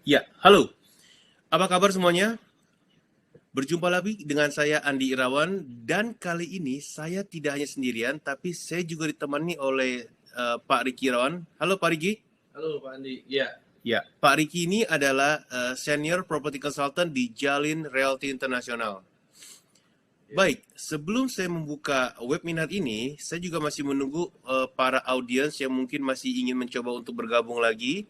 Ya, halo. Apa kabar semuanya? Berjumpa lagi dengan saya Andi Irawan dan kali ini saya tidak hanya sendirian tapi saya juga ditemani oleh Pak Riki Irawan. Halo Pak Riki. Halo Pak Andi. Ya. Ya, Pak Riki ini adalah Senior Property Consultant di Jalin Realty International. Baik, sebelum saya membuka webinar ini, saya juga masih menunggu para audiens yang mungkin masih ingin mencoba untuk bergabung lagi.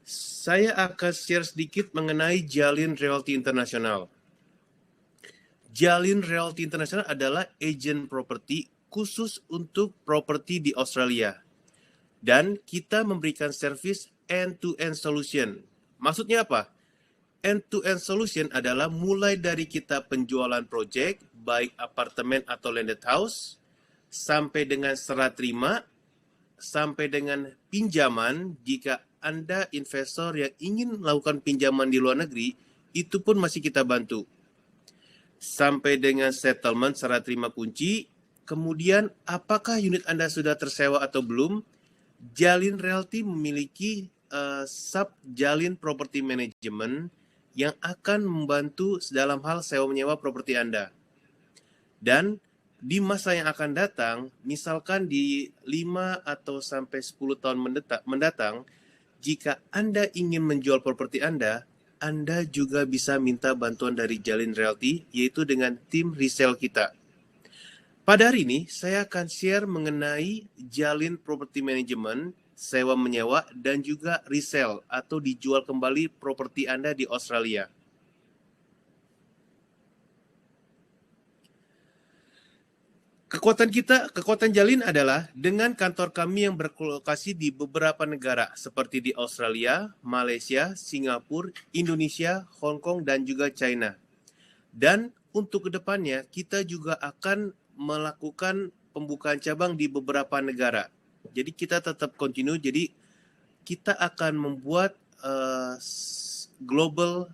Saya akan share sedikit mengenai Jalin Realty International. Jalin Realty International adalah agen properti khusus untuk properti di Australia. Dan kita memberikan servis end-to-end solution. Maksudnya apa? End-to-end solution adalah mulai dari kita penjualan project, baik apartemen atau landed house, sampai dengan serah terima, sampai dengan pinjaman. Jika Anda investor yang ingin melakukan pinjaman di luar negeri, itu pun masih kita bantu. Sampai dengan settlement serah terima kunci, kemudian apakah unit Anda sudah tersewa atau belum? Jalin Realty memiliki sub Jalin Property Management yang akan membantu dalam hal sewa menyewa properti Anda. Dan di masa yang akan datang, misalkan di 5 atau sampai 10 tahun mendatang, jika Anda ingin menjual properti Anda juga bisa minta bantuan dari Jalin Realty, yaitu dengan tim resell kita. Pada hari ini, saya akan share mengenai Jalin Property Management, sewa menyewa, dan juga resell atau dijual kembali properti Anda di Australia. Kekuatan Jalin adalah dengan kantor kami yang berlokasi di beberapa negara seperti di Australia, Malaysia, Singapura, Indonesia, Hong Kong, dan juga China. Dan untuk kedepannya kita juga akan melakukan pembukaan cabang di beberapa negara. Jadi kita tetap continue, jadi kita akan membuat global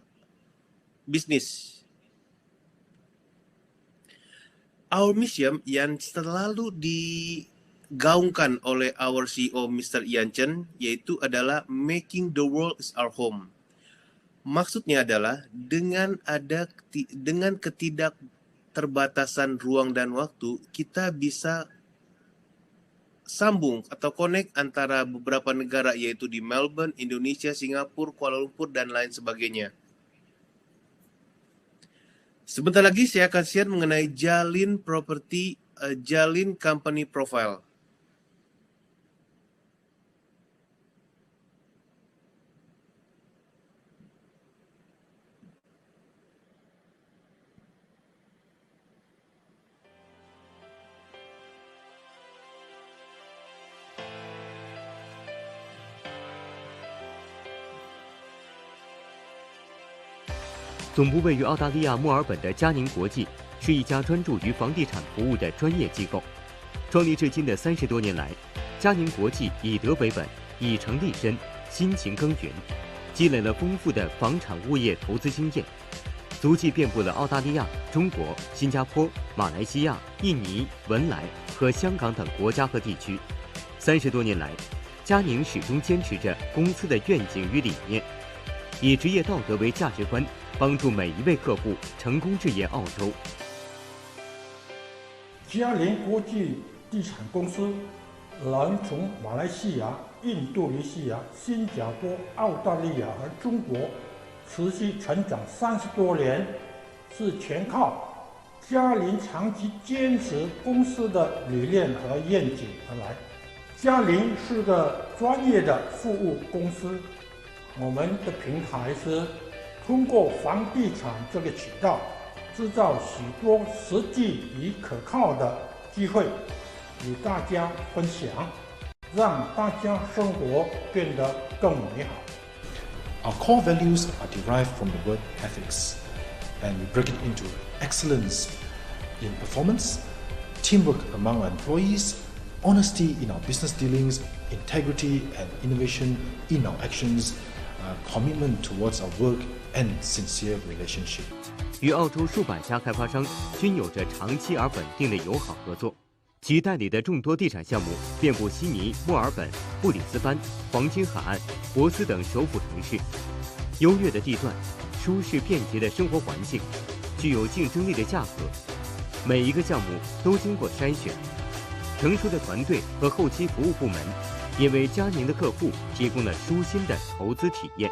business. Our mission yang selalu digaungkan oleh our CEO Mr. Ian Chen, yaitu adalah making the world is our home. Maksudnya adalah dengan ketidakterbatasan ruang dan waktu, kita bisa sambung atau connect antara beberapa negara, yaitu di Melbourne, Indonesia, Singapura, Kuala Lumpur, dan lain sebagainya. Sebentar lagi saya akan share mengenai Jalin Property, Jalin Company Profile.总部位于澳大利亚墨尔本的嘉宁国际是一家专注于房地产服务的专业机构。创立至今的30多年来，嘉宁国际以德为本，以诚立身，辛勤耕耘，积累了丰富的房产物业投资经验，足迹遍布了澳大利亚、中国、新加坡、马来西亚、印尼、文莱和香港等国家和地区。30多年来，嘉宁始终坚持着公司的愿景与理念，以职业道德为价值观，帮助每一位客户成功置业澳洲。嘉宁国际地产公司能从马来西亚、印度尼西亚、新加坡、澳大利亚和中国持续成长30多年，是全靠嘉宁长期坚持公司的理念和愿景而来。嘉宁是个专业的服务公司，我们的平台是通过房地产这个渠道，制造许多实际与可靠的机会与大家分享，让大家生活变得更美好。 Our core values are derived from the word ethics, and we break it into excellence in performance, teamwork among our employees, honesty in our business dealings, integrity and innovation in our actions, commitment towards our work, and sincere relationship. 与澳洲数百家开发商均有着长期而稳定的友好合作，其代理的众多地产项目遍布悉尼、墨尔本、布里斯班、黄金海岸、珀斯等首府城市，优越的地段、舒适便捷的生活环境、具有竞争力的价格，每一个项目都经过筛选。成熟的团队和后期服务部门，也为佳宁的客户提供了舒心的投资体验。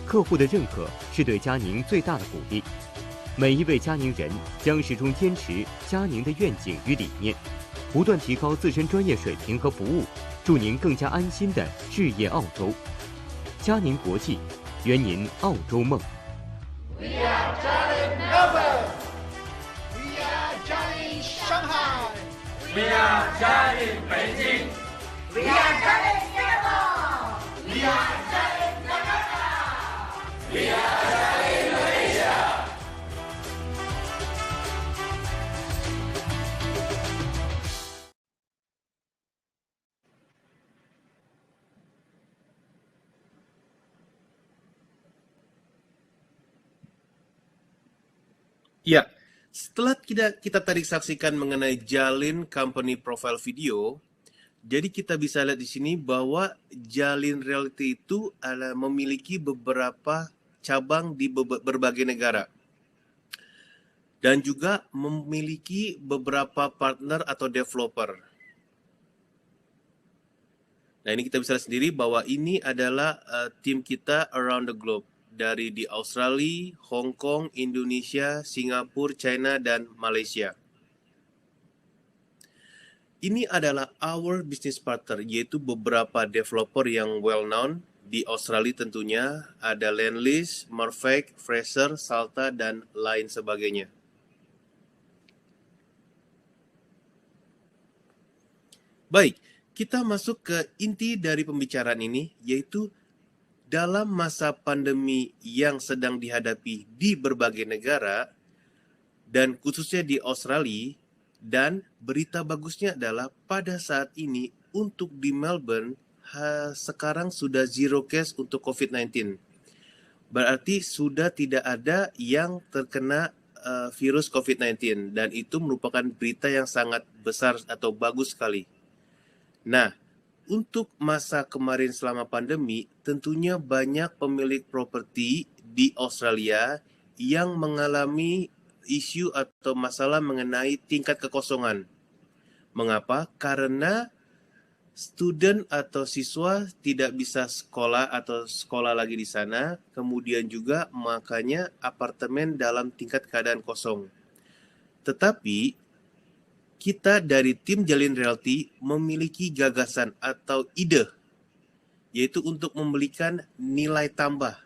客户的认可是对佳宁最大的鼓励。每一位佳宁人将始终坚持佳宁的愿景与理念，不断提高自身专业水平和服务，助您更加安心地置业澳洲。佳宁国际，圆您澳洲梦。We are Jialing Melbourne. We are Jialing Shanghai. We are Jialing Beijing. We are Jialing Singapore. We are Jialing Jakarta. We are Jialing Malaysia. Ya, setelah kita tadi saksikan mengenai Jialing Company Profile Video, jadi kita bisa lihat di sini bahwa Jialing Realty itu memiliki beberapa cabang di berbagai negara. Dan juga memiliki beberapa partner atau developer. Nah, ini kita bisa lihat sendiri bahwa ini adalah tim kita around the globe. Dari di Australia, Hong Kong, Indonesia, Singapura, China, dan Malaysia. Ini adalah our business partner, yaitu beberapa developer yang well known di Australia tentunya. Ada Lendlease, Mirvac, Fraser, Salta, dan lain sebagainya. Baik, kita masuk ke inti dari pembicaraan ini, yaitu dalam masa pandemi yang sedang dihadapi di berbagai negara, dan khususnya di Australia, dan berita bagusnya adalah pada saat ini untuk di Melbourne, sekarang sudah zero case untuk COVID-19. Berarti sudah tidak ada yang terkena virus COVID-19, dan itu merupakan berita yang sangat besar atau bagus sekali. Nah, untuk masa kemarin selama pandemi, tentunya banyak pemilik properti di Australia yang mengalami isu atau masalah mengenai tingkat kekosongan. Mengapa? Karena student atau siswa tidak bisa sekolah atau sekolah lagi di sana, kemudian juga makanya apartemen dalam tingkat keadaan kosong. Tetapi kita dari tim Jialing Realty memiliki gagasan atau ide, yaitu untuk memberikan nilai tambah,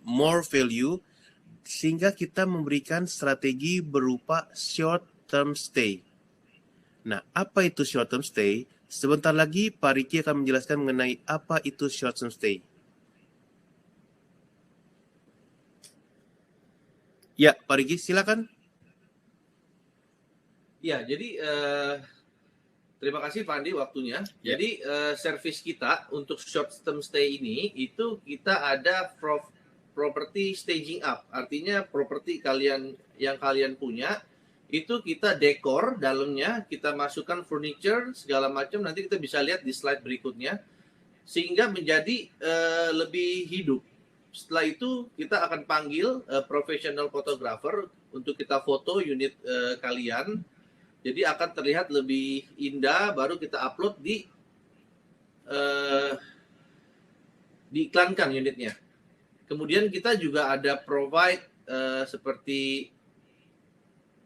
more value, sehingga kita memberikan strategi berupa short term stay. Nah, apa itu short term stay? Sebentar lagi Pak Ricky akan menjelaskan mengenai apa itu short term stay. Ya, Pak Ricky, silakan. Ya, jadi terima kasih Pak Andi waktunya. Ya. Jadi servis kita untuk short term stay ini itu kita ada property staging up. Artinya properti yang kalian punya itu kita dekor dalamnya, kita masukkan furniture segala macam. Nanti kita bisa lihat di slide berikutnya sehingga menjadi lebih hidup. Setelah itu kita akan panggil professional photographer untuk kita foto unit kalian. Jadi akan terlihat lebih indah, baru kita upload diiklankan unitnya. Kemudian kita juga ada provide seperti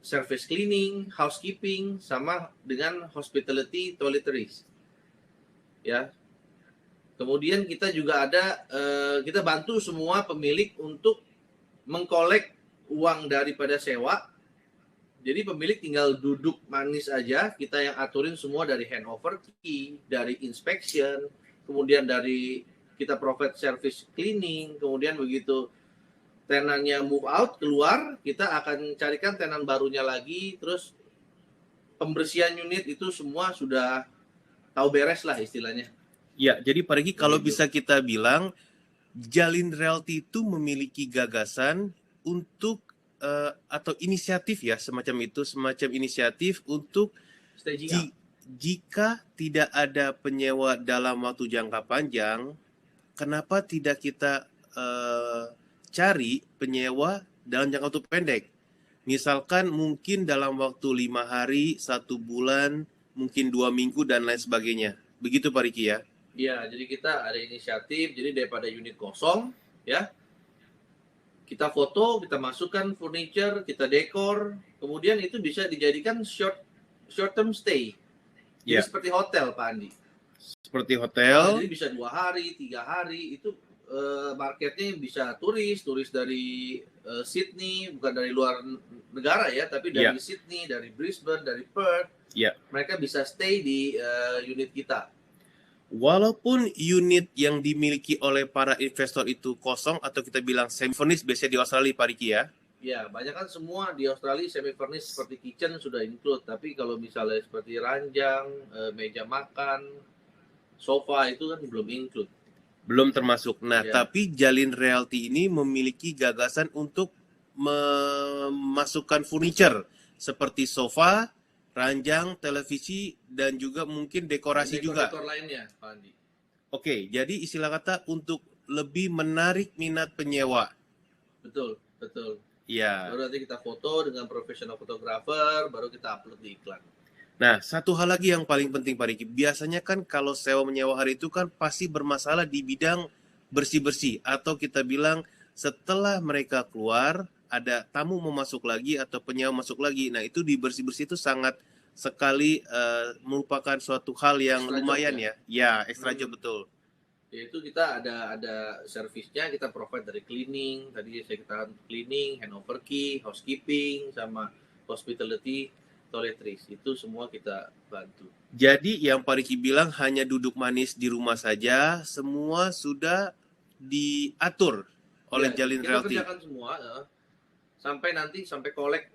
service cleaning, housekeeping, sama dengan hospitality toiletries. Ya. Kemudian kita juga ada, kita bantu semua pemilik untuk mengkolek uang daripada sewa. Jadi pemilik tinggal duduk manis aja, kita yang aturin semua dari handover key, dari inspection, kemudian dari kita provide service cleaning, kemudian begitu tenannya move out, keluar, kita akan carikan tenan barunya lagi, terus pembersihan unit itu semua sudah tahu beres lah istilahnya. Ya, jadi Pak Ricky, kalau bisa kita bilang, Jialing Realty itu memiliki gagasan untuk atau inisiatif ya, semacam inisiatif untuk jika tidak ada penyewa dalam waktu jangka panjang, kenapa tidak kita cari penyewa dalam jangka waktu pendek. Misalkan mungkin dalam waktu 5 hari, 1 bulan, mungkin 2 minggu, dan lain sebagainya. Begitu Pak Riki ya? Iya, jadi kita ada inisiatif, jadi daripada unit kosong, ya, kita foto, kita masukkan furniture, kita dekor, kemudian itu bisa dijadikan short term stay. Jadi seperti hotel, Pak Andi. Seperti hotel. Jadi bisa 2 hari, 3 hari, itu marketnya bisa turis dari Sydney, bukan dari luar negara ya, tapi dari Sydney, dari Brisbane, dari Perth. Mereka bisa stay di unit kita. Walaupun unit yang dimiliki oleh para investor itu kosong atau kita bilang semi-furnished biasanya di Australia, Pak Riki ya? Ya, banyak kan semua di Australia semi-furnished seperti kitchen sudah include. Tapi kalau misalnya seperti ranjang, meja makan, sofa itu kan belum include. Belum termasuk. Nah, tapi Jalin Realty ini memiliki gagasan untuk memasukkan furniture seperti sofa, ranjang, televisi, dan juga mungkin dekorasi juga. Dekor lainnya, Pak Andi. Oke, jadi istilah kata untuk lebih menarik minat penyewa. Betul. Ya. Baru nanti kita foto dengan profesional fotografer, baru kita upload di iklan. Nah, satu hal lagi yang paling penting Pak Riki, biasanya kan kalau sewa menyewa hari itu kan pasti bermasalah di bidang bersih-bersih, atau kita bilang setelah mereka keluar, ada tamu mau masuk lagi atau penyewa masuk lagi. Nah, itu di bersih-bersih itu sangat sekali merupakan suatu hal yang Extra lumayan job, ya. Ya, extra job betul. Yaitu kita ada servisnya, kita provide dari cleaning, tadi saya katakan cleaning, handover key, housekeeping, sama hospitality, toiletries. Itu semua kita bantu. Jadi yang Pak Riki bilang hanya duduk manis di rumah saja, semua sudah diatur oleh Jalin Realty. Kita kerjakan semua, sampai collect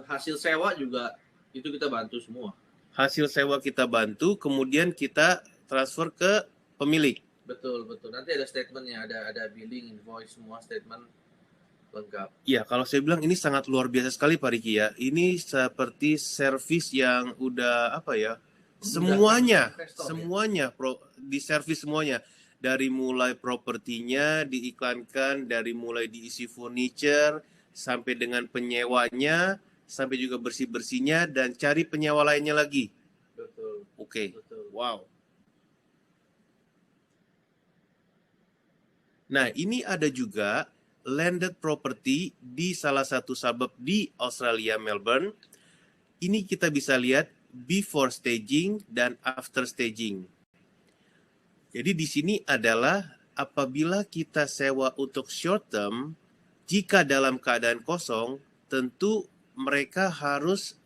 hasil sewa juga itu kita bantu semua. Hasil sewa kita bantu, kemudian kita transfer ke pemilik. Betul. Nanti ada statementnya, ada billing, invoice, semua statement lengkap. Ya, kalau saya bilang ini sangat luar biasa sekali Pak Riki ya. Ini seperti servis yang udah apa ya? Semuanya di servis semuanya. Dari mulai propertinya diiklankan, dari mulai diisi furniture, sampai dengan penyewanya, sampai juga bersih-bersihnya, dan cari penyewa lainnya lagi. Betul. Oke. Betul. Wow. Nah, ini ada juga landed property di salah satu suburb di Australia, Melbourne. Ini kita bisa lihat before staging dan after staging. Jadi di sini adalah apabila kita sewa untuk short term, jika dalam keadaan kosong, tentu mereka harus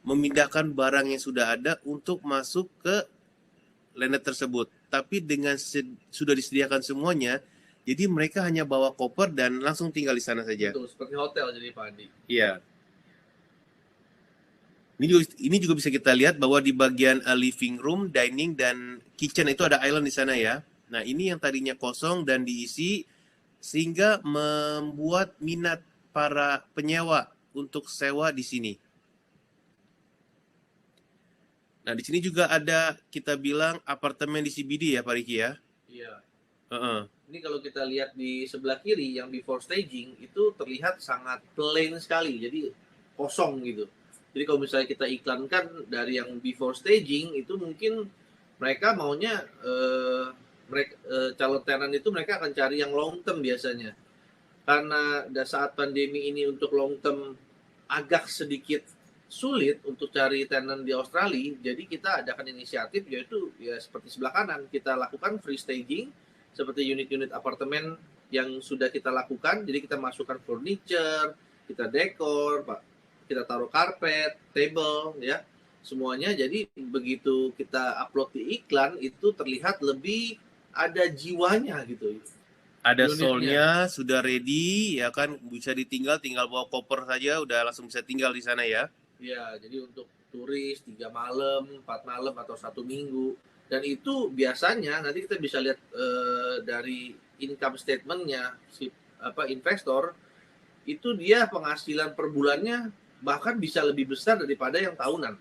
memindahkan barang yang sudah ada untuk masuk ke landed tersebut. Tapi dengan sudah disediakan semuanya, jadi mereka hanya bawa koper dan langsung tinggal di sana saja. Betul, seperti hotel jadi Pak Andi. Iya. Ini juga bisa kita lihat bahwa di bagian living room, dining, dan kitchen itu ada island di sana ya. Nah, ini yang tadinya kosong dan diisi sehingga membuat minat para penyewa untuk sewa di sini. Nah, di sini juga ada kita bilang apartemen di CBD ya Pak Riki ya? Iya. Ini kalau kita lihat di sebelah kiri yang before staging itu terlihat sangat plain sekali, jadi kosong gitu. Jadi kalau misalnya kita iklankan dari yang before staging itu mungkin mereka maunya calon tenant itu mereka akan cari yang long term biasanya. Karena saat pandemi ini untuk long term agak sedikit sulit untuk cari tenant di Australia, jadi kita adakan inisiatif yaitu ya seperti sebelah kanan kita lakukan free staging seperti unit-unit apartemen yang sudah kita lakukan. Jadi kita masukkan furniture, kita dekor, kita taruh karpet, table, ya semuanya. Jadi begitu kita upload di iklan itu terlihat lebih ada jiwanya gitu. Ada soul-nya, sudah ready, ya kan, bisa tinggal bawa koper saja, udah langsung bisa tinggal di sana ya. Ya, jadi untuk turis 3 malam, 4 malam atau 1 minggu. Dan itu biasanya nanti kita bisa lihat dari income statement-nya si investor itu dia penghasilan per bulannya bahkan bisa lebih besar daripada yang tahunan.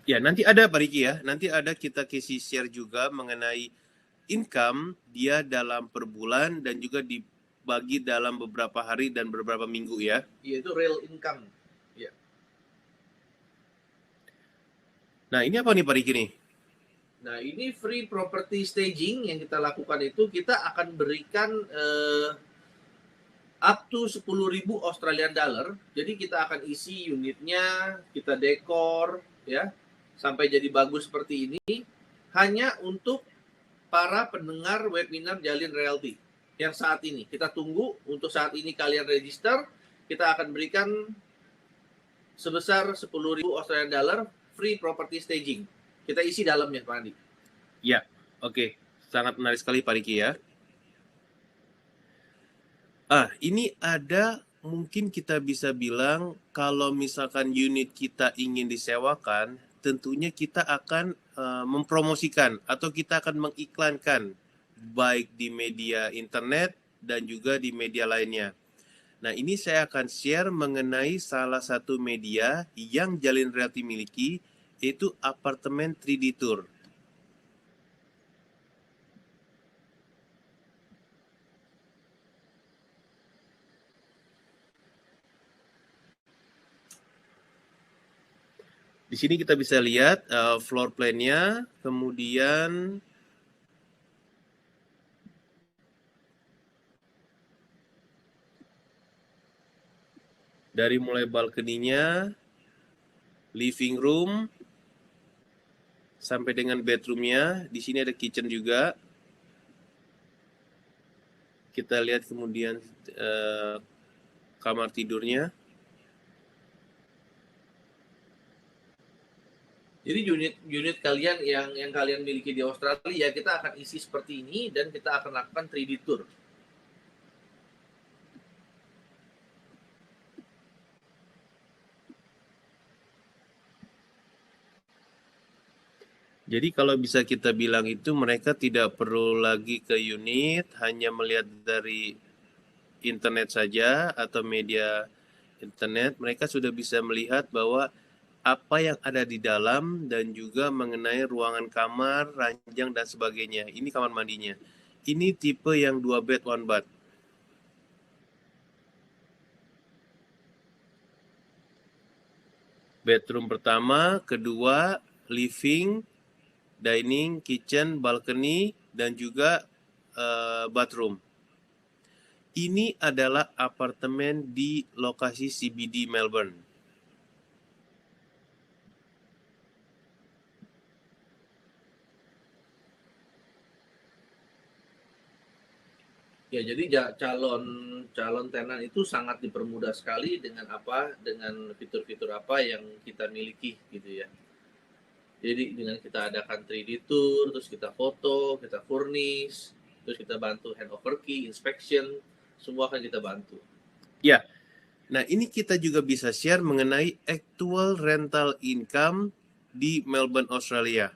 Ya, nanti ada Pak Riki ya. Nanti ada kita kasih share juga mengenai income dia dalam per bulan dan juga dibagi dalam beberapa hari dan beberapa minggu ya. Yaitu real income. Ya. Nah, ini apa nih Pak Riki nih? Nah, ini free property staging yang kita lakukan itu kita akan berikan up to 10.000 Australian dollar. Jadi kita akan isi unitnya, kita dekor ya, sampai jadi bagus seperti ini hanya untuk para pendengar webinar Jalin Realty yang saat ini. Kita tunggu untuk saat ini kalian register, kita akan berikan sebesar 10.000 Australian dollar free property staging. Kita isi dalamnya, Pak Andi. Ya, oke. Sangat menarik sekali Pak Riki ya. Ini ada mungkin kita bisa bilang kalau misalkan unit kita ingin disewakan, tentunya kita akan mempromosikan atau kita akan mengiklankan baik di media internet dan juga di media lainnya. Nah, ini saya akan share mengenai salah satu media yang Jalin Realty miliki, yaitu Apartemen 3D Tour. Di sini kita bisa lihat floor plan-nya, kemudian dari mulai balkoninya, living room, sampai dengan bedroom-nya. Di sini ada kitchen juga. Kita lihat kemudian kamar tidurnya. Jadi unit kalian yang kalian miliki di Australia, kita akan isi seperti ini dan kita akan lakukan 3D tour. Jadi kalau bisa kita bilang itu mereka tidak perlu lagi ke unit, hanya melihat dari internet saja atau media internet, mereka sudah bisa melihat bahwa apa yang ada di dalam dan juga mengenai ruangan kamar, ranjang dan sebagainya. Ini kamar mandinya. Ini tipe yang 2 bed 1 bath. Bedroom pertama, kedua, living, dining, kitchen, balcony dan juga bathroom. Ini adalah apartemen di lokasi CBD Melbourne. Ya, jadi calon tenan itu sangat dipermudah sekali dengan fitur-fitur apa yang kita miliki gitu ya. Jadi dengan kita adakan 3D tour, terus kita foto, kita furnish, terus kita bantu handover key, inspection, semua akan kita bantu. Ya, nah ini kita juga bisa share mengenai actual rental income di Melbourne, Australia.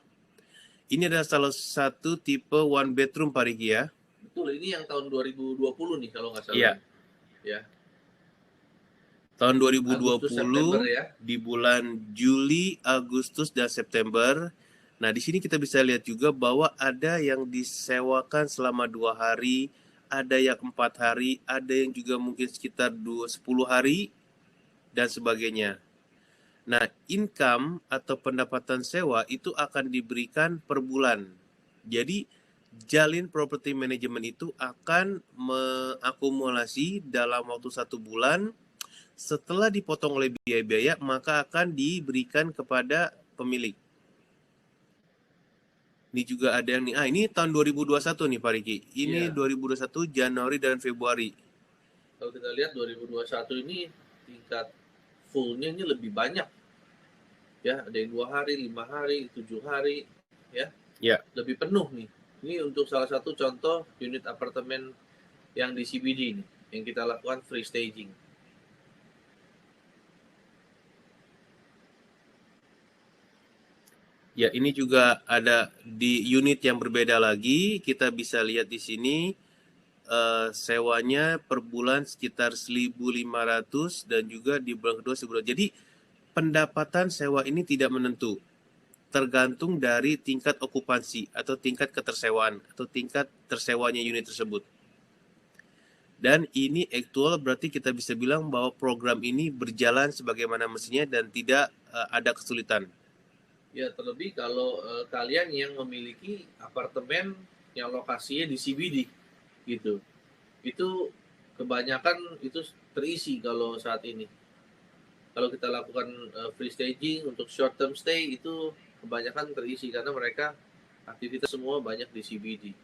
Ini adalah salah satu tipe 1 bedroom Pak Riki ya. Betul, ini yang tahun 2020 nih kalau nggak salah. Iya. Ya. Tahun 2020 Agustus, September, ya. Di bulan Juli, Agustus, dan September. Nah, di sini kita bisa lihat juga bahwa ada yang disewakan selama 2 hari, ada yang 4 hari, ada yang juga mungkin sekitar 10 hari, dan sebagainya. Nah, income atau pendapatan sewa itu akan diberikan per bulan. Jadi, Jalin Property Management itu akan mengakumulasi dalam waktu 1 bulan. Setelah dipotong oleh biaya-biaya, maka akan diberikan kepada pemilik. Ini juga ada yang nih, ini tahun 2021 nih Pak Riki. Ini 2021 Januari dan Februari. Kalau kita lihat 2021 ini tingkat fullnya ini lebih banyak. Ya, ada yang 2 hari, 5 hari, 7 hari, ya. Ya. Lebih penuh nih. Ini untuk salah satu contoh unit apartemen yang di CBD ini, yang kita lakukan free staging. Ya, ini juga ada di unit yang berbeda lagi. Kita bisa lihat di sini sewanya per bulan sekitar 1.500 dan juga di bulan kedua 1.000. Jadi pendapatan sewa ini tidak menentu. tergantung dari tingkat okupansi atau tingkat ketersewaan atau tingkat tersewanya unit tersebut. Dan ini actual, berarti kita bisa bilang bahwa program ini berjalan sebagaimana mestinya dan tidak ada kesulitan. Ya, terlebih kalau kalian yang memiliki apartemen yang lokasinya di CBD gitu. Itu kebanyakan itu terisi kalau saat ini. Kalau kita lakukan free staging untuk short term stay itu kebanyakan terisi karena mereka aktivitas semua banyak di CBD.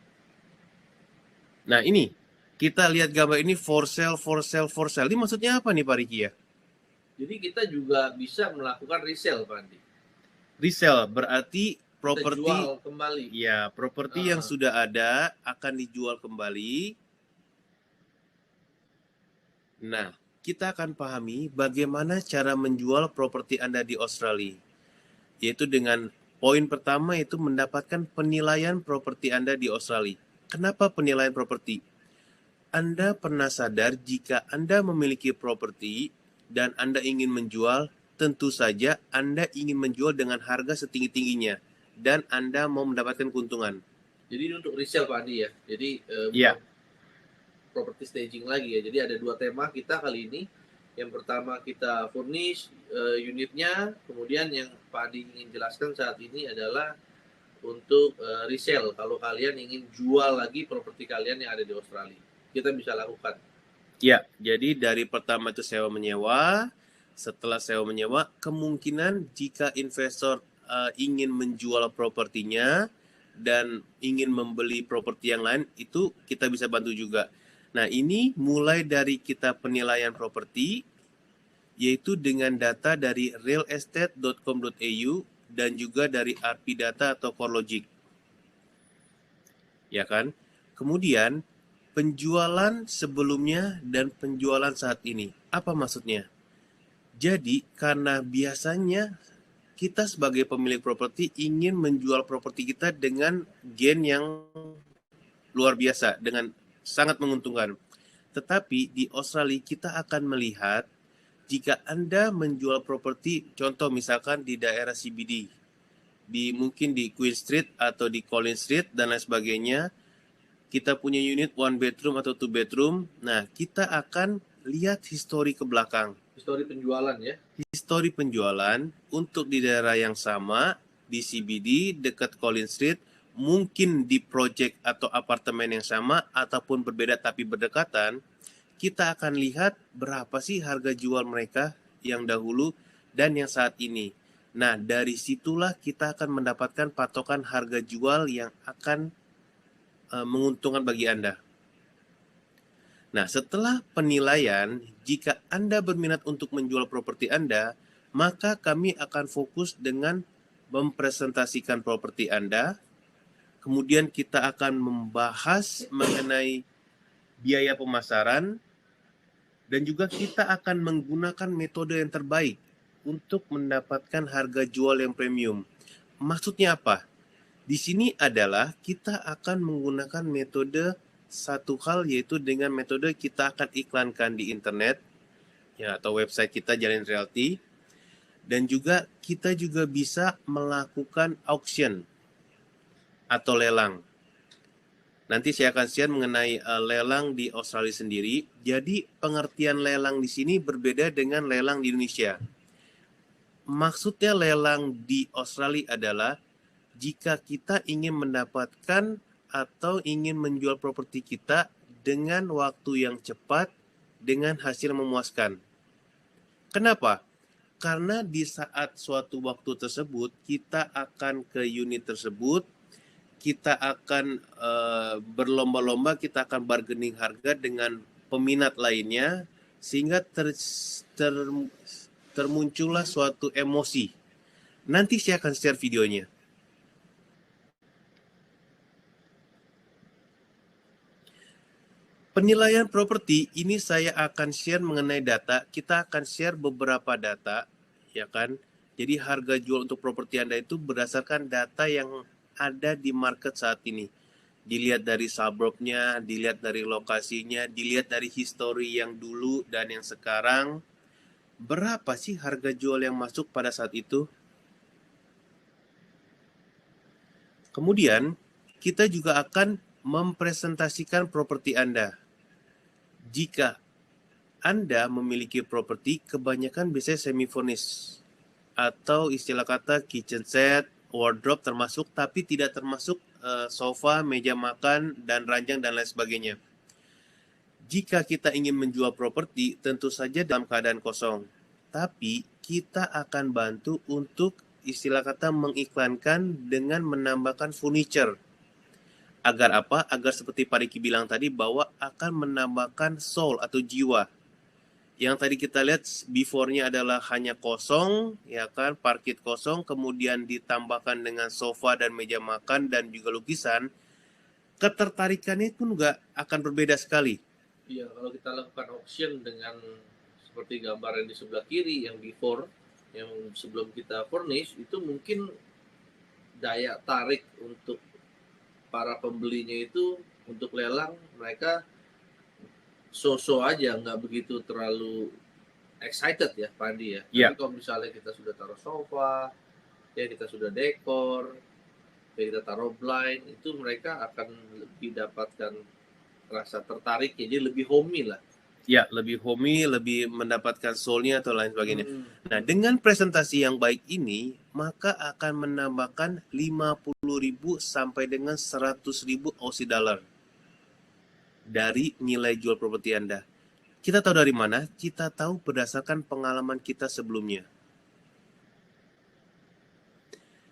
Nah ini, kita lihat gambar ini for sale. Ini maksudnya apa nih Pak Riki ya? Jadi kita juga bisa melakukan resale, Pak Andi. Resale berarti properti, kita jual kembali. Ya, properti yang sudah ada akan dijual kembali. Nah, kita akan pahami bagaimana cara menjual properti Anda di Australia. Yaitu dengan poin pertama yaitu mendapatkan penilaian properti Anda di Australia. Kenapa penilaian properti? Anda pernah sadar jika Anda memiliki properti dan Anda ingin menjual, tentu saja Anda ingin menjual dengan harga setinggi-tingginya dan Anda mau mendapatkan keuntungan. Jadi ini untuk resale Pak Andi ya. Jadi property staging lagi ya. Jadi ada 2 tema kita kali ini. Yang pertama kita furnish unitnya, kemudian yang Pak Adi ingin jelaskan saat ini adalah untuk resale. Kalau kalian ingin jual lagi properti kalian yang ada di Australia, kita bisa lakukan. Ya, jadi dari pertama itu sewa menyewa. Setelah sewa menyewa, kemungkinan jika investor ingin menjual propertinya dan ingin membeli properti yang lain, itu kita bisa bantu juga. Nah, ini mulai dari kita penilaian properti, yaitu dengan data dari realestate.com.au dan juga dari RP Data atau CoreLogic. Ya kan? Kemudian, penjualan sebelumnya dan penjualan saat ini. Apa maksudnya? Jadi, karena biasanya kita sebagai pemilik properti ingin menjual properti kita dengan gain yang luar biasa, dengan sangat menguntungkan. Tetapi di Australia kita akan melihat jika Anda menjual properti, contoh misalkan di daerah CBD, mungkin di Queen Street atau di Collins Street dan lain sebagainya, kita punya unit 1 bedroom atau 2 bedroom. Nah, kita akan lihat histori ke belakang. Histori penjualan ya. Histori penjualan untuk di daerah yang sama, di CBD, dekat Collins Street, mungkin di project atau apartemen yang sama, ataupun berbeda tapi berdekatan, kita akan lihat berapa sih harga jual mereka yang dahulu dan yang saat ini. Nah, dari situlah kita akan mendapatkan patokan harga jual yang akan menguntungkan bagi Anda. Nah, setelah penilaian, jika Anda berminat untuk menjual properti Anda, maka kami akan fokus dengan mempresentasikan properti Anda. Kemudian kita akan membahas mengenai biaya pemasaran dan juga kita akan menggunakan metode yang terbaik untuk mendapatkan harga jual yang premium. Maksudnya apa? Di sini adalah kita akan menggunakan metode satu hal, yaitu dengan metode kita akan iklankan di internet ya, atau website kita Jalin Realty, dan juga kita juga bisa melakukan auction atau lelang. Nanti saya akan share mengenai lelang di Australia sendiri. Jadi pengertian lelang di sini berbeda dengan lelang di Indonesia. Maksudnya lelang di Australia adalah jika kita ingin mendapatkan atau ingin menjual properti kita dengan waktu yang cepat dengan hasil memuaskan. Kenapa? Karena di saat suatu waktu tersebut kita akan ke unit tersebut, kita akan berlomba-lomba, kita akan bargaining harga dengan peminat lainnya sehingga termuncullah suatu emosi. Nanti saya akan share videonya. Penilaian properti ini saya akan share mengenai data. Kita akan share beberapa data, ya kan? Jadi harga jual untuk properti Anda itu berdasarkan data yang ada di market saat ini. Dilihat dari suburbnya, dilihat dari lokasinya, dilihat dari histori yang dulu dan yang sekarang. Berapa sih harga jual yang masuk pada saat itu? Kemudian, kita juga akan mempresentasikan properti Anda. Jika Anda memiliki properti, kebanyakan biasanya semi-furnished atau istilah kata kitchen set, wardrobe termasuk, tapi tidak termasuk sofa, meja makan, dan ranjang, dan lain sebagainya. Jika kita ingin menjual properti, tentu saja dalam keadaan kosong. Tapi kita akan bantu untuk istilah kata mengiklankan dengan menambahkan furniture. Agar apa? Agar seperti Pak Riki bilang tadi bahwa akan menambahkan soul atau jiwa. Yang tadi kita lihat before-nya adalah hanya kosong, ya kan, parkit kosong, kemudian ditambahkan dengan sofa dan meja makan dan juga lukisan. Ketertarikannya pun juga akan berbeda sekali. Iya, kalau kita lakukan auction dengan seperti gambar yang di sebelah kiri, yang before, yang sebelum kita furnish, itu mungkin daya tarik untuk para pembelinya itu untuk lelang, mereka so-so aja, nggak begitu terlalu excited ya, Pak Andi ya. Yeah. Tapi kalau misalnya kita sudah taruh sofa, ya kita sudah dekor, ya kita taruh blind, itu mereka akan lebih dapatkan rasa tertarik, jadi lebih homey lah. Ya, lebih homey, lebih mendapatkan soul-nya atau lain sebagainya. Nah, dengan presentasi yang baik ini, maka akan menambahkan 50.000 sampai dengan 100.000 Aussie dollar dari nilai jual properti Anda. Kita tahu dari mana? Kita tahu berdasarkan pengalaman kita sebelumnya.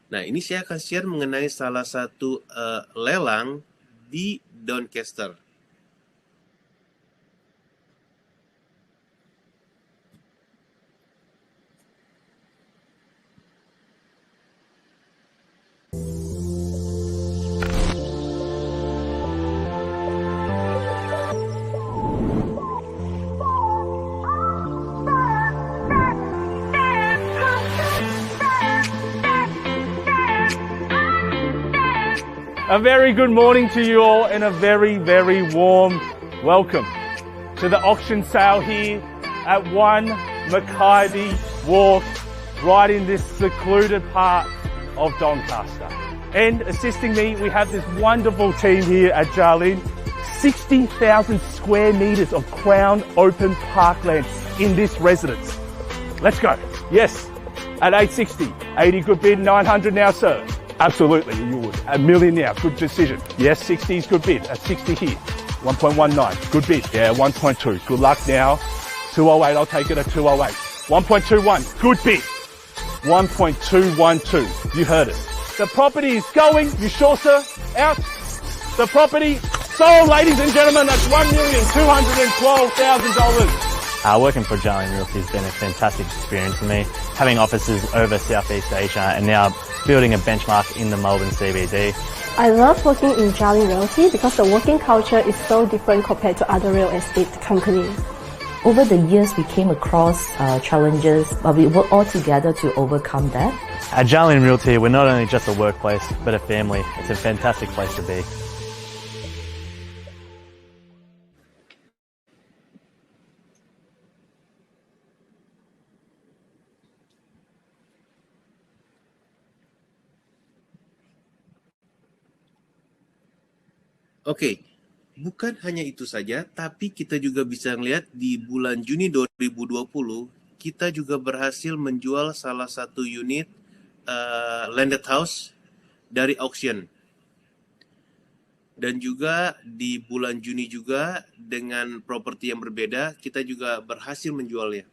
Nah, ini saya akan share mengenai salah satu lelang di Doncaster. A very good morning to you all and a very, very warm welcome to the auction sale here at 1 Mackay Walk, right in this secluded part of Doncaster. And assisting me, we have this wonderful team here at Jardine. 60,000 square metres of crown open parkland in this residence. Let's go. Yes, at 860, 80 good bid, 900 now, sir. Absolutely, you would. $1 million now, good decision. Yes, 60 is good bid. At 60 here. 1.19, good bid. Yeah, 1.2, good luck now. 208, I'll take it at 208. 1.21, good bid. 1.212, you heard it. The property is going, you sure, sir? Out. The property sold, ladies and gentlemen, that's $1,212,000. Working for Jardine Realty has been a fantastic experience for me. Having offices over Southeast Asia and now building a benchmark in the Melbourne CBD. I love working in Jardine Realty because the working culture is so different compared to other real estate companies. Over the years, we came across challenges, but we work all together to overcome that. At Jardine Realty, we're not only just a workplace, but a family. It's a fantastic place to be. Oke, bukan hanya itu saja, tapi kita juga bisa melihat di bulan Juni 2020, kita juga berhasil menjual salah satu unit landed house dari auction. Dan juga di bulan Juni juga dengan properti yang berbeda, kita juga berhasil menjualnya.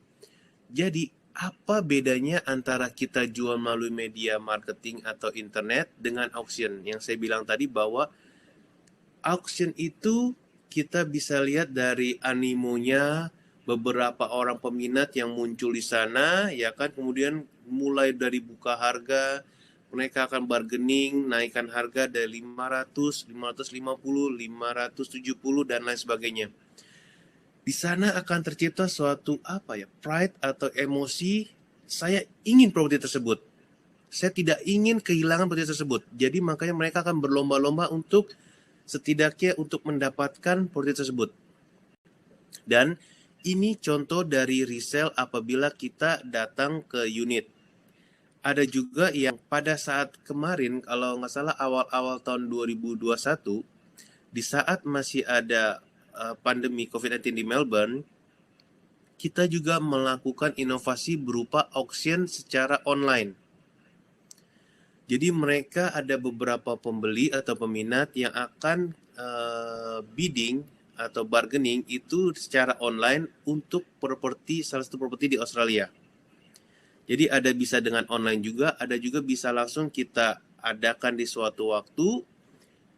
Jadi, apa bedanya antara kita jual melalui media marketing atau internet dengan auction? Yang saya bilang tadi bahwa auction itu kita bisa lihat dari animonya beberapa orang peminat yang muncul di sana, ya kan, kemudian mulai dari buka harga, mereka akan bargaining, naikkan harga dari 500, 550, 570 dan lain sebagainya. Di sana akan tercipta suatu pride atau emosi, saya ingin properti tersebut. Saya tidak ingin kehilangan properti tersebut. Jadi makanya mereka akan berlomba-lomba untuk setidaknya untuk mendapatkan properti tersebut. Dan ini contoh dari resale apabila kita datang ke unit. Ada juga yang pada saat kemarin, kalau nggak salah awal-awal tahun 2021, di saat masih ada pandemi COVID-19 di Melbourne, kita juga melakukan inovasi berupa auction secara online. Jadi mereka ada beberapa pembeli atau peminat yang akan bidding atau bargaining itu secara online untuk salah satu properti di Australia. Jadi ada bisa dengan online juga, ada juga bisa langsung kita adakan di suatu waktu,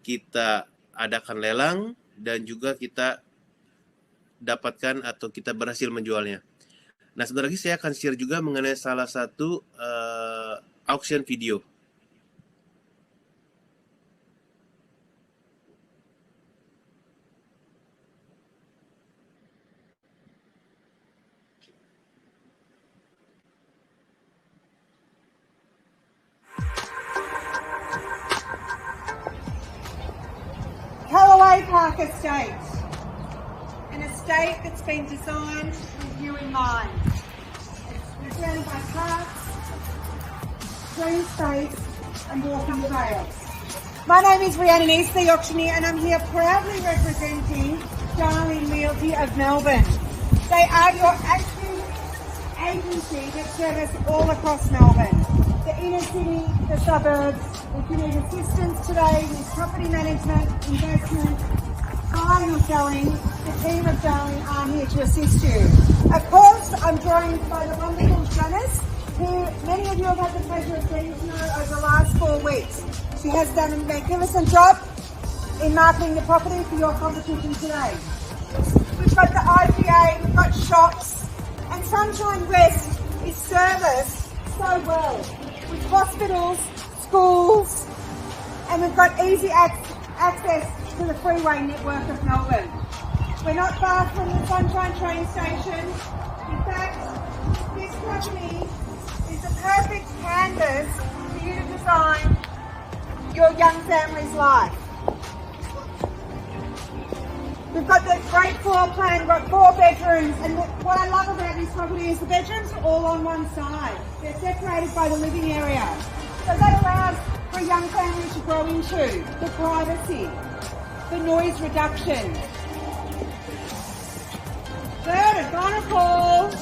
kita adakan lelang, dan juga kita dapatkan atau kita berhasil menjualnya. Nah, sebentar lagi saya akan share juga mengenai salah satu auction video. Callaway Park Estate, an estate that's been designed with you in mind. It's surrounded by parks, green space and walking trails. My name is Rhiannon East, the auctioneer, and I'm here proudly representing Darling Realty of Melbourne. They are your active agency that service all across Melbourne. The inner city, the suburbs. If you need assistance today with property management, investment, buying or selling, the team of Darling are here to assist you. Of course, I'm joined by the wonderful Janice, who many of you have had the pleasure of getting to know over the last 4 weeks. She has done a magnificent job in marketing the property for your competition today. We've got the IGA, we've got shops, and Sunshine West is serviced so well with hospitals, schools, and we've got easy access to the freeway network of Melbourne. We're not far from the Sunshine train station. In fact, this property is a perfect canvas for you to design your young family's life. We've got the great floor plan, we've got 4 bedrooms, and what I love about this property is the bedrooms are all on one side. They're separated by the living area. So that allows for a young family to grow into the privacy, the noise reduction. Third and final call.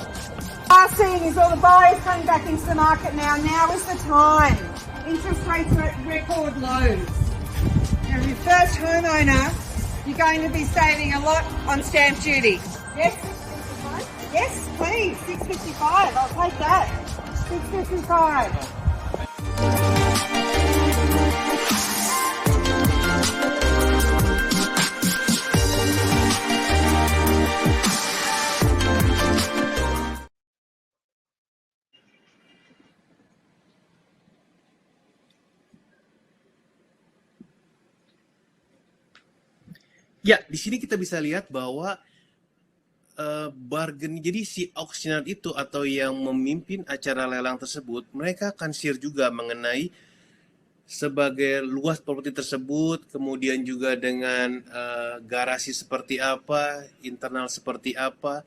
Last thing is all the buyers coming back into the market now. Now is the time. Interest rates are at record lows. Now, if you're a first homeowner, you're going to be saving a lot on stamp duty. Yes? Yes, please. $6.55. I'll take that. $6.55. Ya, di sini kita bisa lihat bahwa bargain. Jadi si auctioneer itu atau yang memimpin acara lelang tersebut, mereka akan share juga mengenai sebagai luas properti tersebut, kemudian juga dengan garasi seperti apa, internal seperti apa,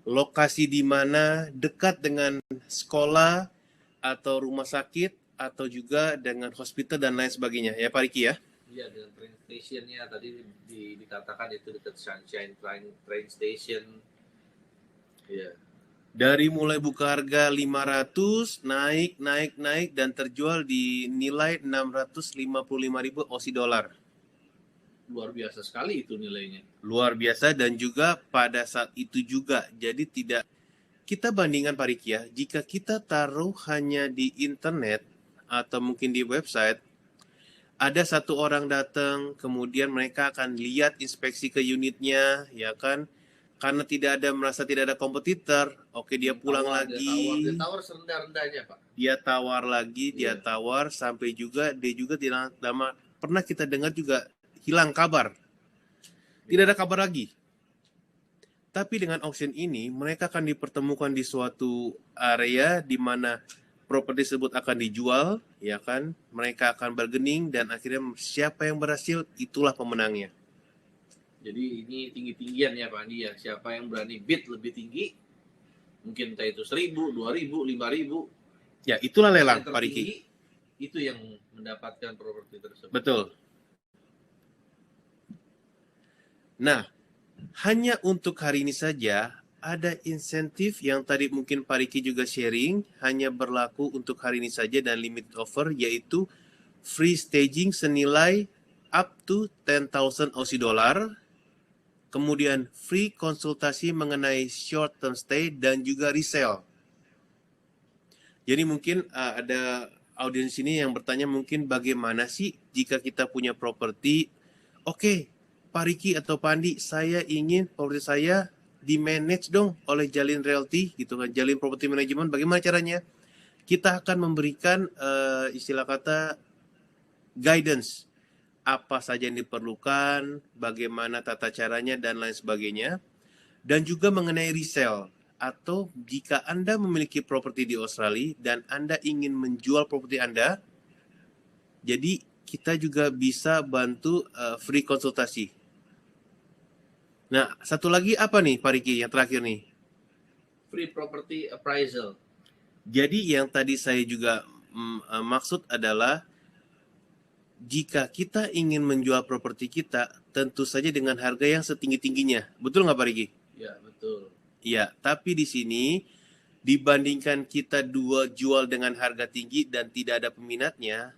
lokasi di mana, dekat dengan sekolah atau rumah sakit, atau juga dengan hospital dan lain sebagainya. Ya Pak Riki ya? Iya, dengan train stationnya tadi dikatakan itu dekat Sunshine train station. Iya. Dari mulai buka harga 500, naik dan terjual di nilai 655.000 Aussie dollar. Luar biasa sekali itu nilainya. Luar biasa, dan juga pada saat itu juga. Jadi tidak kita bandingkan Pak Riki ya, jika kita taruh hanya di internet atau mungkin di website, ada satu orang datang, kemudian mereka akan lihat inspeksi ke unitnya, ya kan? Karena merasa tidak ada kompetitor, oke dia pulang lagi. Dia tawar serendah-rendahnya Pak. Dia tawar lagi, dia tawar sampai juga dia juga tidak lama. Pernah kita dengar juga hilang kabar, tidak ada kabar lagi. Tapi dengan auction ini, mereka akan dipertemukan di suatu area di mana properti tersebut akan dijual, ya kan? Mereka akan bargaining dan akhirnya siapa yang berhasil itulah pemenangnya. Jadi ini tinggi-tinggian ya Pak Andi ya. Siapa yang berani bid lebih tinggi, mungkin entah itu 1.000, 2.000, 5.000. Ya, itulah lelang, Yang Pak Riki. tertinggi, itu yang mendapatkan properti tersebut. Betul. Nah, hanya untuk hari ini saja ada insentif yang tadi mungkin Pak Riki juga sharing, hanya berlaku untuk hari ini saja dan limited offer, yaitu free staging senilai up to 10,000 Aussie dollar, kemudian free konsultasi mengenai short term stay dan juga resale. Jadi mungkin ada audiens ini yang bertanya mungkin bagaimana sih jika kita punya properti, oke, Pak Riki atau Pak Andi, saya ingin properti saya di-manage dong oleh Jalin Realty, gitu kan, Jalin Property Management. Bagaimana caranya? Kita akan memberikan istilah kata guidance, apa saja yang diperlukan, bagaimana tata caranya, dan lain sebagainya. Dan juga mengenai resale, atau jika Anda memiliki properti di Australia dan Anda ingin menjual properti Anda, jadi kita juga bisa bantu free konsultasi. Nah, satu lagi apa nih Pak Riki yang terakhir nih? Free property appraisal. Jadi yang tadi saya juga maksud adalah jika kita ingin menjual properti kita, tentu saja dengan harga yang setinggi-tingginya. Betul nggak Pak Riki? Ya, betul. Ya, tapi di sini dibandingkan kita jual dengan harga tinggi dan tidak ada peminatnya,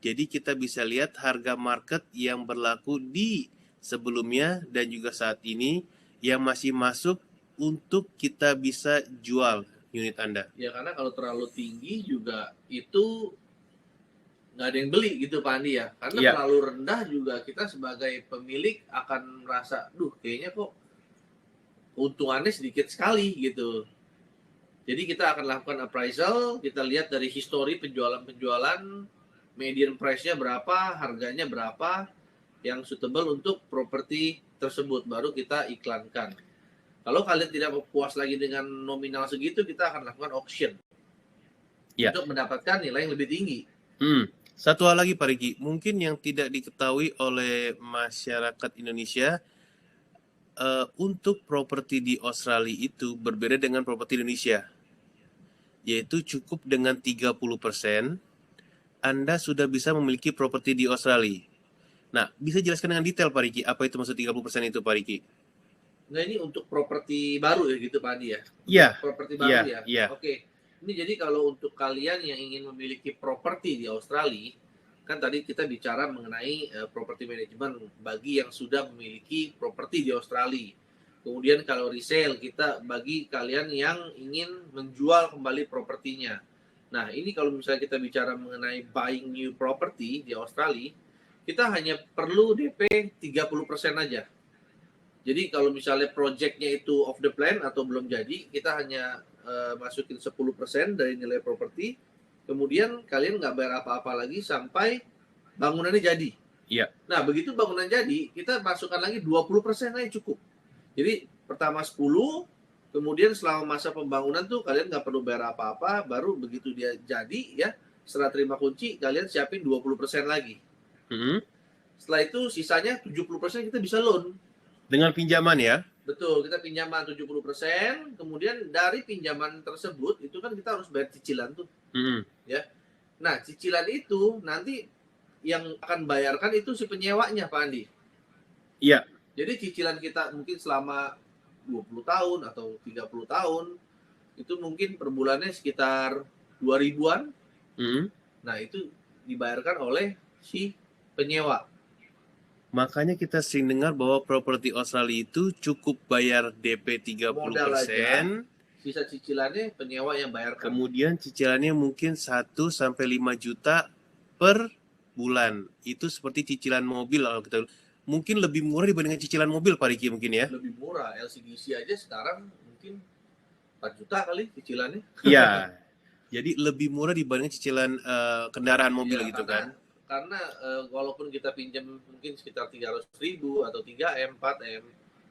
jadi kita bisa lihat harga market yang berlaku di sebelumnya dan juga saat ini yang masih masuk untuk kita bisa jual unit Anda. Ya, karena kalau terlalu tinggi juga itu nggak ada yang beli gitu Pak Andi ya. Karena terlalu rendah juga kita sebagai pemilik akan merasa, duh kayaknya kok keuntungannya sedikit sekali gitu. Jadi kita akan lakukan appraisal, kita lihat dari histori penjualan-penjualan, median price-nya berapa, harganya berapa, yang suitable untuk properti tersebut, baru kita iklankan. Kalau kalian tidak puas lagi dengan nominal segitu, kita akan lakukan auction untuk mendapatkan nilai yang lebih tinggi. Satu hal lagi Pak Riki, mungkin yang tidak diketahui oleh masyarakat Indonesia, untuk properti di Australia itu berbeda dengan properti Indonesia, yaitu cukup dengan 30% Anda sudah bisa memiliki properti di Australia. Nah, bisa jelaskan dengan detail Pak Riki, apa itu maksud 30% itu Pak Riki? Nah, ini untuk properti baru ya gitu Pak Andi ya? Iya. Properti baru ya? Iya. Oke. Ini jadi kalau untuk kalian yang ingin memiliki properti di Australia, kan tadi kita bicara mengenai property management bagi yang sudah memiliki properti di Australia. Kemudian kalau resale, kita bagi kalian yang ingin menjual kembali propertinya. Nah, ini kalau misalnya kita bicara mengenai buying new property di Australia, kita hanya perlu DP 30% aja. Jadi kalau misalnya projectnya itu off the plan atau belum jadi, kita hanya masukin 10% dari nilai properti, kemudian kalian nggak bayar apa-apa lagi sampai bangunannya jadi. Iya. Nah, begitu bangunan jadi, kita masukkan lagi 20% aja cukup. Jadi pertama 10, kemudian selama masa pembangunan tuh kalian nggak perlu bayar apa-apa, baru begitu dia jadi ya, setelah terima kunci, kalian siapin 20% lagi. Setelah itu sisanya 70% kita bisa loan. Dengan pinjaman ya? Betul, kita pinjaman 70%, kemudian dari pinjaman tersebut itu kan kita harus bayar cicilan tuh. Ya. Nah, cicilan itu nanti yang akan bayarkan itu si penyewanya Pak Andi. Iya. Jadi cicilan kita mungkin selama 20 tahun atau 30 tahun itu mungkin per bulannya sekitar 2.000-an. Nah, itu dibayarkan oleh si penyewa. Makanya kita sering dengar bahwa properti Australia itu cukup bayar DP 30%. Modal aja, sisa cicilannya penyewa yang bayarkan. Kemudian cicilannya mungkin 1-5 juta per bulan. Itu seperti cicilan mobil kalau kita mungkin lebih murah dibandingkan cicilan mobil Pak Riki mungkin ya. Lebih murah, LCGC aja sekarang mungkin 4 juta kali cicilannya. Iya. Jadi lebih murah dibandingkan cicilan kendaraan mobil gitu kan. Karena walaupun kita pinjam mungkin sekitar 300.000 atau 3M, 4M,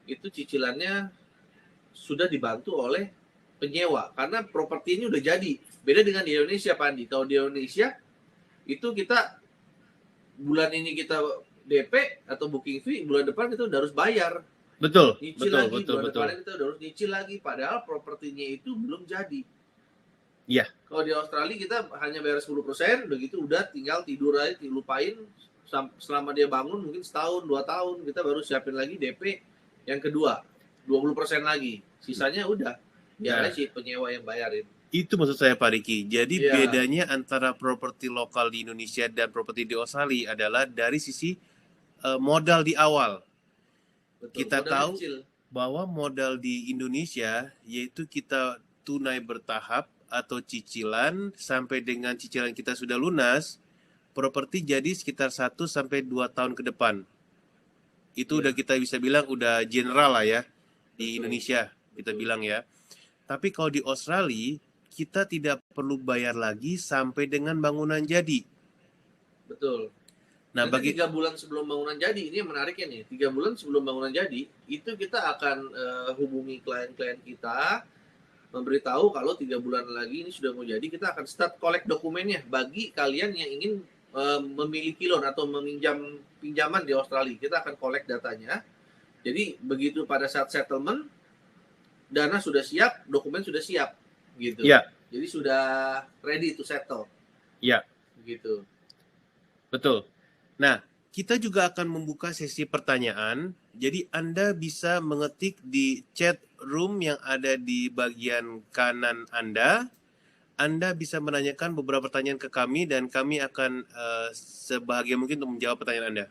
itu cicilannya sudah dibantu oleh penyewa. Karena properti ini udah jadi. Beda dengan di Indonesia, Pak Andi. Kalau di Indonesia, itu kita bulan ini kita DP atau booking fee, bulan depan kita udah harus bayar. Betul, Nyicil lagi, bulan depan kita udah harus nyicil lagi. Padahal propertinya itu belum jadi. Iya. Kalau di Australia kita hanya bayar 10%, begitu udah tinggal tidur aja, dilupain selama dia bangun mungkin setahun, 2 tahun, kita baru siapin lagi DP yang kedua, 20% lagi. Sisanya udah biar si penyewa yang bayarin. Itu maksud saya Pak Riki. Jadi Iya. bedanya antara properti lokal di Indonesia dan properti di Australia adalah dari sisi modal di awal. Betul, Kita modal tahu kecil. bahwa modal di Indonesia yaitu kita tunai bertahap atau cicilan sampai dengan cicilan kita sudah lunas, properti jadi sekitar 1 sampai 2 tahun ke depan. Itu udah kita bisa bilang udah general lah ya di Indonesia kita bilang ya. Tapi kalau di Australia kita tidak perlu bayar lagi sampai dengan bangunan jadi. Betul. Nah, Nanti 3 bulan sebelum bangunan jadi, ini yang menariknya nih, 3 bulan sebelum bangunan jadi, itu kita akan hubungi klien-klien kita, memberitahu kalau 3 bulan lagi ini sudah mau jadi, kita akan start collect dokumennya bagi kalian yang ingin memiliki loan atau meminjam pinjaman di Australia. Kita akan collect datanya. Jadi begitu pada saat settlement, dana sudah siap, dokumen sudah siap, gitu. Iya. Jadi sudah ready to settle. Iya. Gitu. Betul. Nah, kita juga akan membuka sesi pertanyaan. Jadi Anda bisa mengetik di chat room yang ada di bagian kanan Anda. Anda bisa menanyakan beberapa pertanyaan ke kami dan kami akan sebahagia mungkin untuk menjawab pertanyaan Anda.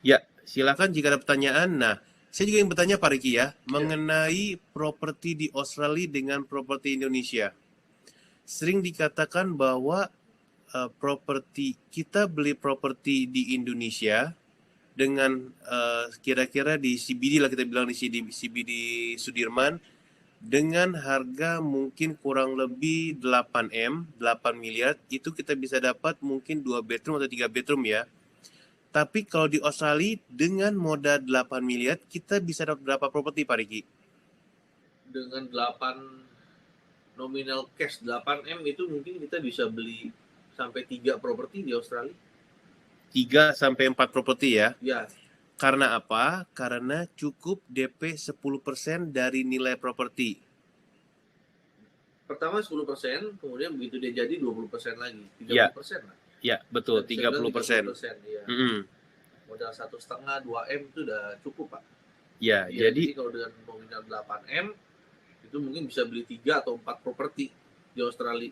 Ya, silakan jika ada pertanyaan. Nah, saya juga ingin bertanya Pak Riki ya, mengenai properti di Australia dengan properti Indonesia. Sering dikatakan bahwa properti kita beli properti di Indonesia dengan kira-kira di CBD lah kita bilang di CBD Sudirman dengan harga mungkin kurang lebih 8 miliar itu kita bisa dapat mungkin 2 bedroom atau 3 bedroom ya. Tapi kalau di Australia dengan modal 8 miliar kita bisa dapat berapa properti Pak Riki? Dengan 8 nominal cash 8M itu mungkin kita bisa beli sampai 3 properti di Australia. 3 sampai 4 properti ya? Ya. Karena apa? Karena cukup DP 10% dari nilai properti. Pertama 10%, kemudian begitu dia jadi 20% lagi, 30% Ya. lah. Ya, betul, 30%. Ya. Modal 1,5 2M itu udah cukup, Pak. Ya, jadi kalau dengan nominal 8M itu mungkin bisa beli 3 atau 4 properti di Australia.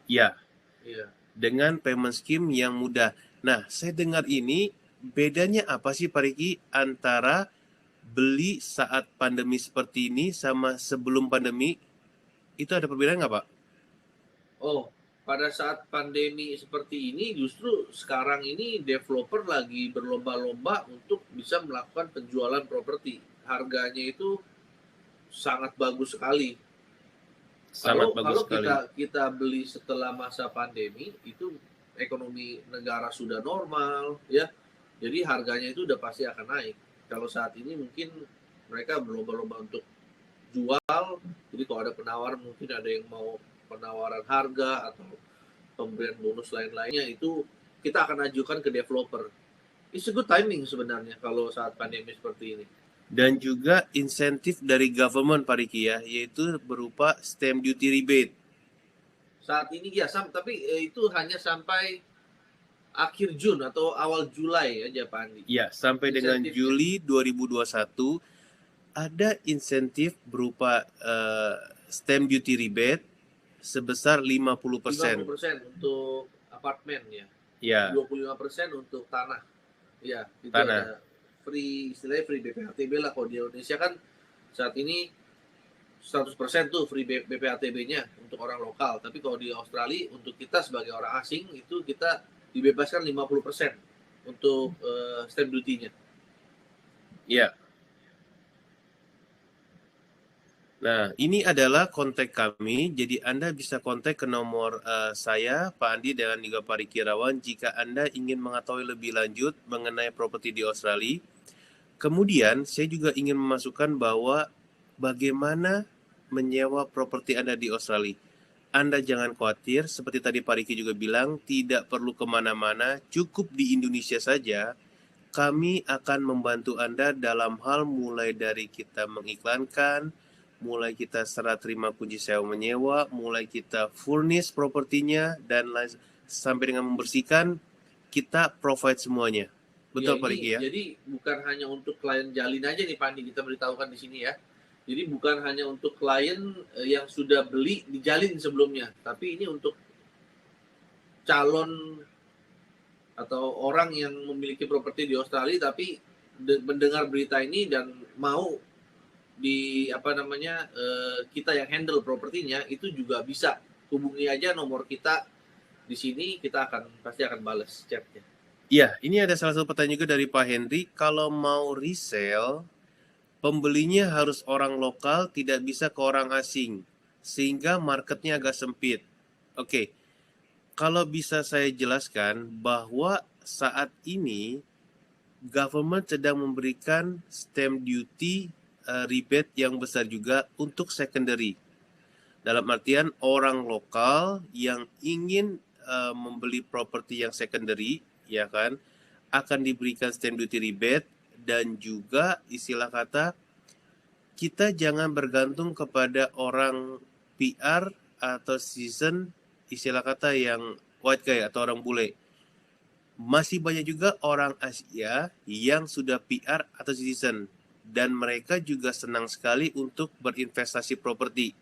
ya, Iya. dengan payment scheme yang mudah. Nah, saya dengar ini bedanya apa sih Pak Riki antara beli saat pandemi seperti ini sama sebelum pandemi? Itu ada perbedaan nggak Pak? Oh, pada saat pandemi seperti ini justru sekarang ini developer lagi berlomba-lomba untuk bisa melakukan penjualan properti. Harganya itu sangat bagus sekali. Sangat Kalau bagus sekali. kita beli setelah masa pandemi itu ekonomi negara sudah normal ya. Jadi harganya itu udah pasti akan naik. Kalau saat ini mungkin mereka berlomba-lomba untuk jual. Jadi kalau ada penawaran mungkin ada yang mau penawaran harga atau pemberian bonus lain-lainnya itu kita akan ajukan ke developer. It's a good timing sebenarnya kalau saat pandemi seperti ini. Dan juga insentif dari government Pak Riki ya, yaitu berupa stamp duty rebate. Saat ini ya, tapi itu hanya sampai akhir Jun atau awal Julai aja Pak Andi. Ya, sampai dengan Juli 2021 ada insentif berupa stamp duty rebate sebesar 50%. 50% untuk apartemen ya. Ya. 25% untuk tanah. Ya, itu Tanah. ada free, istilahnya free BPHTB lah. Kalau di Indonesia kan saat ini 100% tuh free BPHTB-nya untuk orang lokal. Tapi kalau di Australia untuk kita sebagai orang asing itu kita dibebaskan 50% untuk stamp duty-nya. Ya. Nah, ini adalah kontak kami. Jadi Anda bisa kontak ke nomor saya, Pak Andi, dan juga Pak Riki Irawan jika Anda ingin mengetahui lebih lanjut mengenai properti di Australia. Kemudian, saya juga ingin memasukkan bahwa bagaimana menyewa properti Anda di Australia. Anda jangan khawatir, seperti tadi Pak Riki juga bilang, tidak perlu kemana-mana, cukup di Indonesia saja. Kami akan membantu Anda dalam hal mulai dari kita mengiklankan, mulai kita serah terima kunci sewa menyewa, mulai kita furnish propertinya, dan lain sampai dengan membersihkan, kita provide semuanya. Betul Pak Riki ya? Jadi bukan hanya untuk klien jalin aja nih Pak Andi, kita beritahukan di sini ya. Jadi bukan hanya untuk klien yang sudah beli dijalin sebelumnya, tapi ini untuk calon atau orang yang memiliki properti di Australia tapi mendengar berita ini dan mau kita yang handle propertinya, itu juga bisa hubungi aja nomor kita di sini, kita pasti akan balas chatnya. Iya, ini ada salah satu pertanyaan juga dari Pak Henry, kalau mau resell pembelinya harus orang lokal, tidak bisa ke orang asing, sehingga marketnya agak sempit. Oke, kalau bisa saya jelaskan bahwa saat ini government sedang memberikan stamp duty rebate yang besar juga untuk secondary. Dalam artian orang lokal yang ingin membeli properti yang secondary, ya kan, akan diberikan stamp duty rebate. Dan juga istilah kata, kita jangan bergantung kepada orang PR atau citizen, istilah kata yang white guy atau orang bule. Masih banyak juga orang Asia yang sudah PR atau citizen, dan mereka juga senang sekali untuk berinvestasi properti.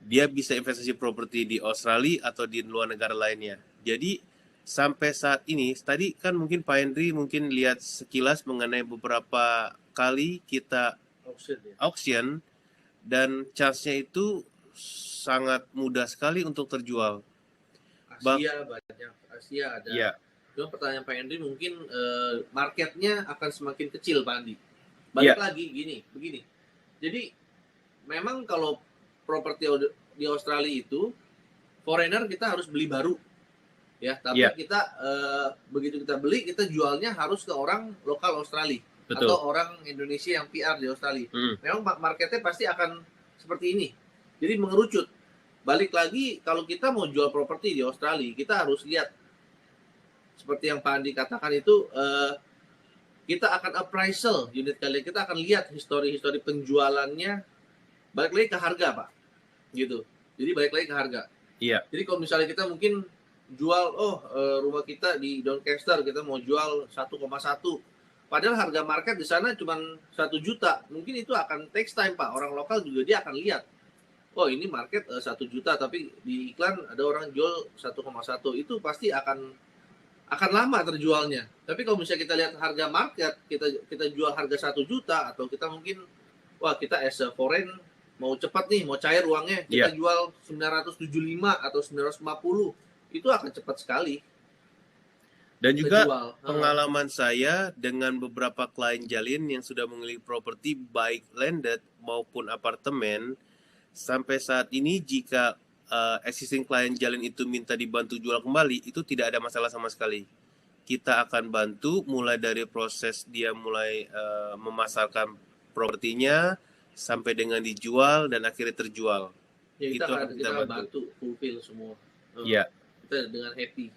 Dia bisa investasi properti di Australia atau di luar negara lainnya. Jadi sampai saat ini, tadi kan mungkin Pak Henry mungkin lihat sekilas mengenai beberapa kali kita auction, dan chance-nya itu sangat mudah sekali untuk terjual. Asia banyak, Asia ada. Ya. Cuma pertanyaan Pak Henry mungkin marketnya akan semakin kecil Pak Andi. Balik lagi begini. Jadi memang kalau properti di Australia itu foreigner kita harus beli baru. Ya, tapi kita begitu kita beli, kita jualnya harus ke orang lokal Australia. Betul. Atau orang Indonesia yang PR di Australia. Memang marketnya pasti akan seperti ini. Jadi mengerucut. Balik lagi, kalau kita mau jual properti di Australia, kita harus lihat seperti yang Pak Andi katakan itu, kita akan appraisal unit kalian, kita akan lihat histori penjualannya. Balik lagi ke harga Pak, gitu. Jadi balik lagi ke harga. Iya. Jadi kalau misalnya kita mungkin jual, rumah kita di Doncaster kita mau jual 1,1, padahal harga market di sana cuma 1 juta, mungkin itu akan takes time Pak. Orang lokal juga dia akan lihat, ini market 1 juta, tapi di iklan ada orang jual 1,1, itu pasti akan lama terjualnya. Tapi kalau misalnya kita lihat harga market, kita jual harga 1 juta, atau kita mungkin kita as a foreign mau cepat nih, mau cair uangnya, kita jual 975 atau 950, itu akan cepat sekali. Dan juga pengalaman saya dengan beberapa klien jalin yang sudah memiliki properti baik landed maupun apartemen, sampai saat ini jika existing klien jalin itu minta dibantu jual kembali, itu tidak ada masalah sama sekali. Kita akan bantu mulai dari proses dia mulai memasarkan propertinya sampai dengan dijual dan akhirnya terjual. Ya, kita akan bantu fulfill semua. Iya. Kita dengan happy.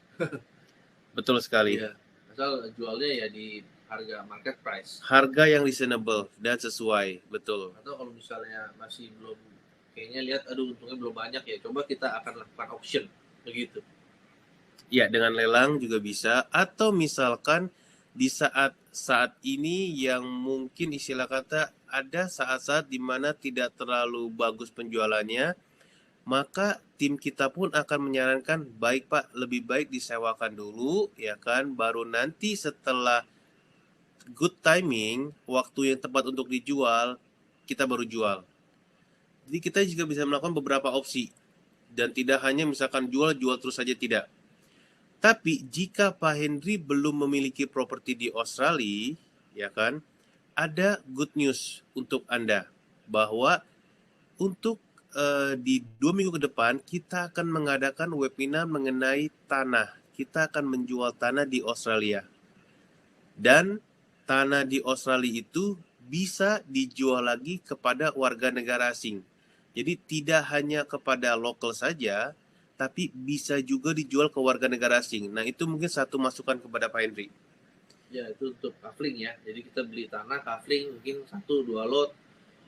Betul sekali. Ya, asal jualnya ya di harga market price. Harga yang reasonable dan sesuai, betul. Atau kalau misalnya masih belum, kayaknya lihat, untungnya belum banyak ya, coba kita akan lakukan auction, begitu. Ya, dengan lelang juga bisa. Atau misalkan di saat ini yang mungkin istilah kata ada saat-saat di mana tidak terlalu bagus penjualannya, maka tim kita pun akan menyarankan, baik Pak, lebih baik disewakan dulu, ya kan, baru nanti setelah good timing, waktu yang tepat untuk dijual, kita baru jual. Jadi kita juga bisa melakukan beberapa opsi, dan tidak hanya misalkan jual terus saja, tidak. Tapi jika Pak Henry belum memiliki properti di Australia, ya kan, ada good news untuk Anda, bahwa untuk di 2 minggu ke depan kita akan mengadakan webinar mengenai tanah. Kita akan menjual tanah di Australia. Dan tanah di Australia itu bisa dijual lagi kepada warga negara asing. Jadi tidak hanya kepada lokal saja, tapi bisa juga dijual ke warga negara asing. Nah, itu mungkin satu masukan kepada Pak Henry. Ya, itu untuk kafling ya. Jadi kita beli tanah kafling mungkin 1-2 lot.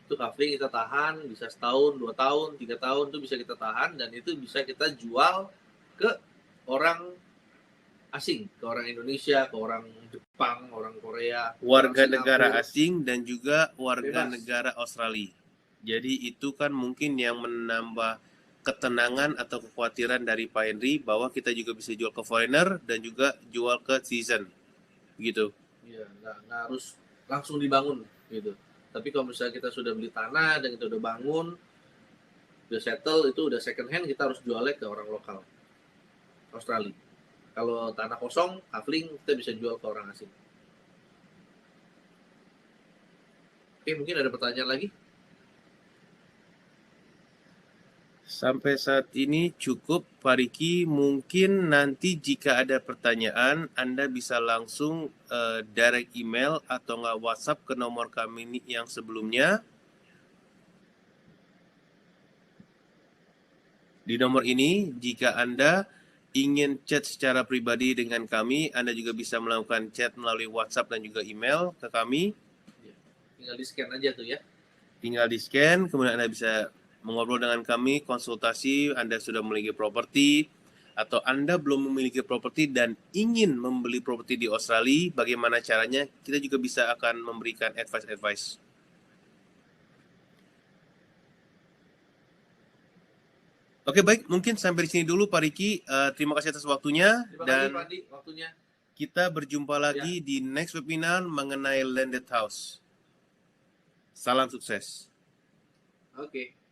Itu kafling kita tahan bisa setahun, 2 tahun, 3 tahun itu bisa kita tahan dan itu bisa kita jual ke orang asing, ke orang Indonesia, ke orang Jepang, orang Korea, Warga orang negara Singapura. asing dan juga warga Bebas. negara Australia. Jadi itu kan mungkin yang menambah ketenangan atau kekhawatiran dari Pak Henry bahwa kita juga bisa jual ke foreigner dan juga jual ke citizen. Gitu. Iya, nggak harus langsung dibangun gitu. Tapi kalau misalnya kita sudah beli tanah dan kita udah bangun, udah settle, itu udah second hand, kita harus jualnya ke orang lokal Australia. Kalau tanah kosong, kafling, kita bisa jual ke orang asing. Oke, mungkin ada pertanyaan lagi? Sampai saat ini cukup, Pak Riki. Mungkin nanti jika ada pertanyaan, Anda bisa langsung direct email atau nggak WhatsApp ke nomor kami yang sebelumnya. Di nomor ini, jika Anda ingin chat secara pribadi dengan kami, Anda juga bisa melakukan chat melalui WhatsApp dan juga email ke kami. Tinggal di-scan aja tuh ya. Tinggal di-scan, kemudian Anda bisa mengobrol dengan kami, konsultasi, Anda sudah memiliki properti, atau Anda belum memiliki properti dan ingin membeli properti di Australia, bagaimana caranya, kita juga bisa akan memberikan advice. Oke, baik, mungkin sampai di sini dulu Pak Riki. Terima kasih atas waktunya. Terima Dan kasih Pak Andi, waktunya. Kita berjumpa lagi di next webinar mengenai landed house. Salam sukses. Oke.